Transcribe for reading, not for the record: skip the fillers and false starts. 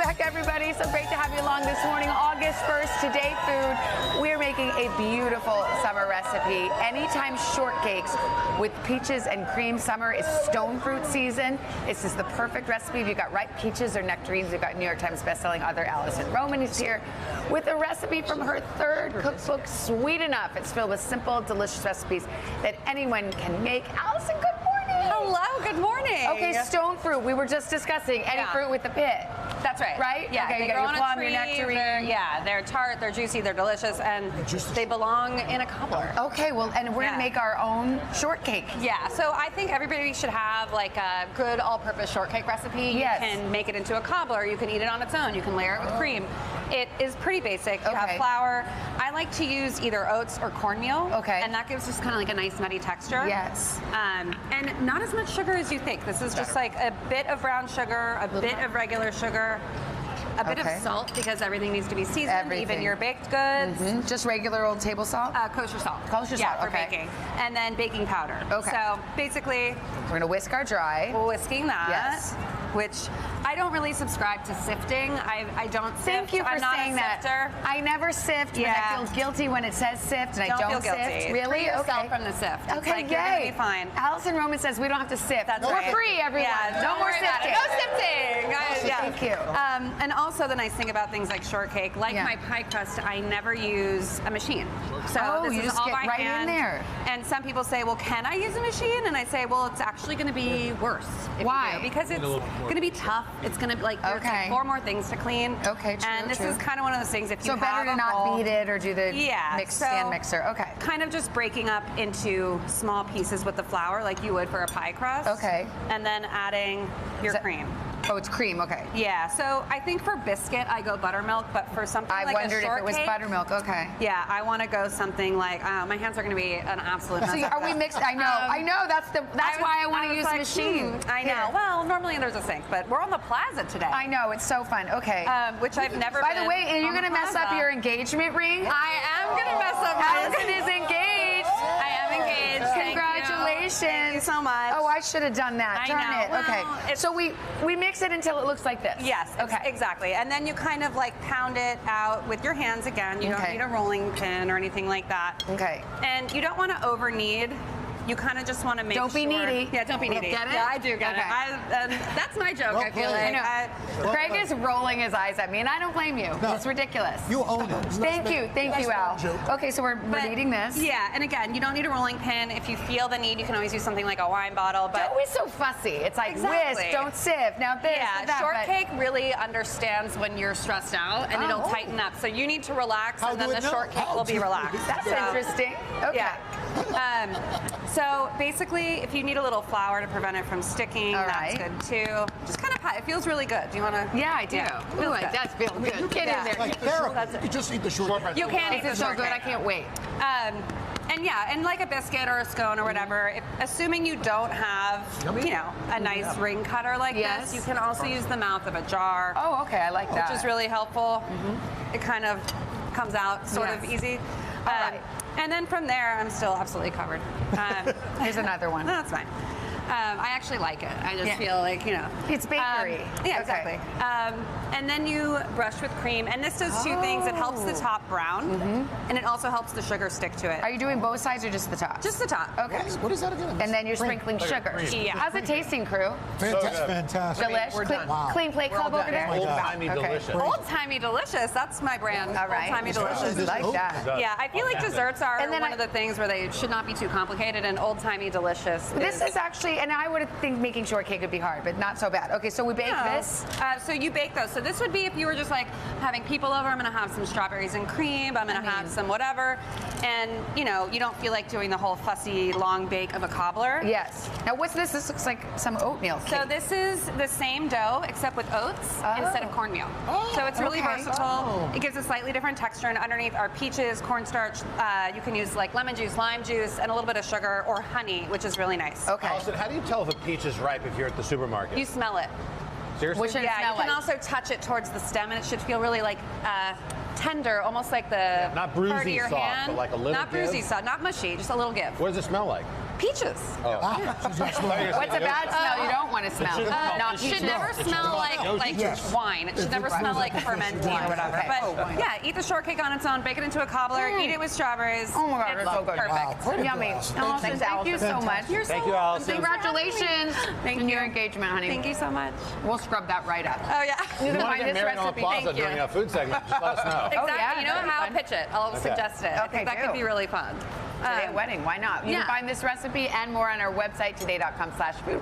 back, everybody. So great to have you along this morning. August 1st, Today Food. We're making a beautiful summer recipe. Anytime shortcakes with peaches and cream. Summer is stone fruit season. This is the perfect recipe. If you've got ripe peaches or nectarines, we've got New York Times bestselling author Alison Roman is here with a recipe from her third cookbook, Sweet Enough. It's filled with simple, delicious recipes that anyone can make. Alison, good morning. Hello, good morning. Okay, stone fruit. We were just discussing any fruit with the pit. That's right. Right? Yeah, okay, they you got grow your on plum, a tree, your nectarine. they're tart, they're juicy, they're delicious, and they belong in a cobbler. Okay, well, and we're gonna make our own shortcake. Yeah, so I think everybody should have like a good all-purpose shortcake recipe. Yes. You can make it into a cobbler, you can eat it on its own, you can layer it with cream. It is pretty basic. You have flour. I like to use either oats or cornmeal. Okay. And that gives just kind of like a nice nutty texture. Yes. And not as much sugar as you think. This is just like a bit of brown sugar, a bit of regular sugar, a bit of salt because everything needs to be seasoned, even your baked goods. Just regular old table salt? Kosher salt. Kosher salt, for baking. And then baking powder. Okay. So basically, we're gonna whisk our dry. Whisking that. Yes. Which I don't really subscribe to sifting. I don't sift. Thank you for saying that. I never sift, but I feel guilty when it says sift, and I don't feel guilty. sift. Really? Free yourself from the sift. Okay, it's like, yay. You're gonna be fine. Alison Roman says we don't have to sift. That's We're right. free, everyone. Yeah, no more sifting. No sifting. Thank you. And also the nice thing about things like shortcake, like my pie crust, I never use a machine. So this you is just all get by right hand. in there. And some people say, well, can I use a machine? And I say, well, it's actually going to be worse. Why? You do, because it's going to be tough. It's going to be like there's like 4 more things to clean. Okay, true. And this is kind of one of those things. If you so better to not beat it or do the stand mixer. Okay. Kind of just breaking up into small pieces with the flour, like you would for a pie crust. Okay. And then adding your cream. Oh, it's cream, okay. Yeah, so I think for biscuit, I go buttermilk, but for something like a shortcake. I wondered if it was buttermilk, okay. Yeah, I want to go something like, my hands are going to be an absolute mess. So are we mixed? I know, that's why I want to use a machine. I know, well, normally there's a sink, but we're on the plaza today. I know, it's so fun, okay. Which I've never been. By the way, are you going to mess up your engagement ring? I am going to mess up my Alison is engaged. I am engaged. Congratulations. Thank you so much. Oh, I should have done that. Darn it. Well, okay. So we mix it until it looks like this. Yes. Okay. Exactly. And then you kind of like pound it out with your hands again. You don't need a rolling pin or anything like that. Okay. And you don't want to over knead. You kind of just want to make Don't be needy. Yeah, don't be needy. Get it? Yeah, I do get it. That's my joke, I feel like. I know. Craig is rolling his eyes at me, and I don't blame you. No, it's ridiculous. You own it. Thank you, Al. Okay, so we're kneading this. Yeah, and again, you don't need a rolling pin. If you feel the need, you can always use something like a wine bottle. But don't be so fussy. It's like whisk, don't sieve. Now this, that. Shortcake really understands when you're stressed out, and it'll tighten up. So you need to relax, and then the shortcake will be relaxed. That's interesting. Okay. Yeah. So basically, if you need a little flour to prevent it from sticking, that's good too. Just kind of pat. It feels really good. Do you want to? Yeah, I do. Ooh, it does feel good. Get in there. Like you can just eat the shortcake. You can eat the shortcake. So good, I can't wait. And like a biscuit or a scone or whatever, assuming you don't have, a nice ring cutter like this, you can also use the mouth of a jar. Oh, okay, I like that. Which is really helpful. It kind of comes out sort of easy. All right. And then from there, I'm still absolutely covered. Here's another one. No, that's fine. I actually like it. I just feel like, It's bakery. Yeah, exactly. And then you brush with cream. And this does 2 things. It helps the top brown, and it also helps the sugar stick to it. Are you doing both sides or just the top? Just the top. Okay. What is that again? And then you're sprinkling sugar. Yeah. How's it tasting, crew? Fantastic. Delish. We're done. Wow. Clean plate club over there? Old-timey delicious. Old-timey delicious. That's my brand. All right. Old-timey delicious. I like that. Yeah, I feel like desserts are one of the things where they should not be too complicated, and old-timey delicious. This is actually, and I would think making shortcake would be hard, but not so bad. Okay, so we bake this. So you bake those. So this would be if you were just like having people over, I'm going to have some strawberries and cream, I'm going to have some whatever, and you don't feel like doing the whole fussy long bake of a cobbler. Yes. Now what's this? This looks like some oatmeal cake. So this is the same dough except with oats instead of cornmeal. So it's really versatile. It gives a slightly different texture, and underneath are peaches, cornstarch. You can use like lemon juice, lime juice, and a little bit of sugar or honey, which is really nice. Okay. Alison, how do you tell if a peach is ripe if you're at the supermarket? You smell it. Seriously? What should it smell you can also touch it towards the stem, and it should feel really like tender, almost like the not part of bruisey your soft, hand. but like a little Not bruisey soft, not mushy, just a little give. What does it smell like? Peaches. What's a bad smell you don't want to smell? It should never smell like wine. It should never smell like fermenting or whatever. Okay. But yeah, eat the shortcake on its own, bake it into a cobbler, eat it with strawberries. Oh my God, it's so good. Perfect. Wow. Yummy. Allison, Thanks, thank you so much. Thank you, Allison. Congratulations on your engagement, honey. Thank you so much. We'll scrub that right up. Oh yeah. You If can you want find to get this married on a recipe. plaza Thank you. during a food segment, just let us know. Exactly. yeah, You know that'd be how? fun. Pitch it. I'll suggest it. I Okay, think that do. could be really fun. Today at wedding, why not? You can yeah. find this recipe and more on our website, today.com/food.